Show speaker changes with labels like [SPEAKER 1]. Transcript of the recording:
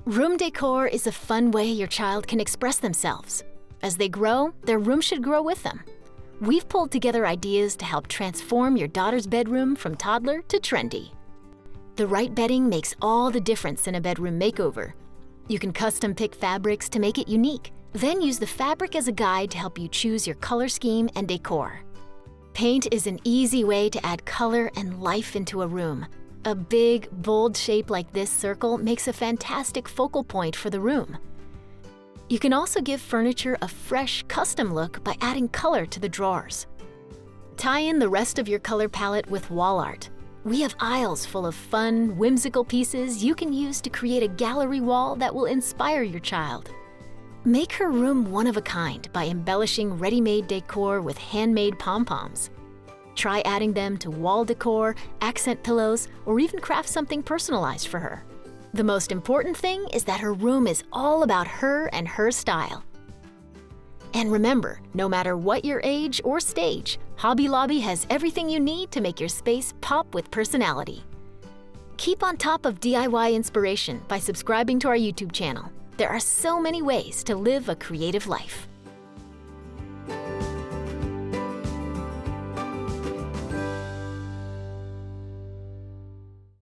[SPEAKER 1] Room decor is a fun way your child can express themselves. As they grow, their room should grow with them. We've pulled together ideas to help transform your daughter's bedroom from toddler to trendy. The right bedding makes all the difference in a bedroom makeover. You can custom pick fabrics to make it unique, then use the fabric as a guide to help you choose your color scheme and decor. Paint is an easy way to add color and life into a room. A big, bold shape like this circle makes a fantastic focal point for the room. You can also give furniture a fresh, custom look by adding color to the drawers. Tie in the rest of your color palette with wall art. We have aisles full of fun, whimsical pieces you can use to create a gallery wall that will inspire your child. Make her room one of a kind by embellishing ready-made decor with handmade pom-poms. Try adding them to wall decor, accent pillows, or even craft something personalized for her. The most important thing is that her room is all about her and her style. And remember, no matter what your age or stage, Hobby Lobby has everything you need to make your space pop with personality. Keep on top of DIY inspiration by subscribing to our YouTube channel. There are so many ways to live a creative life.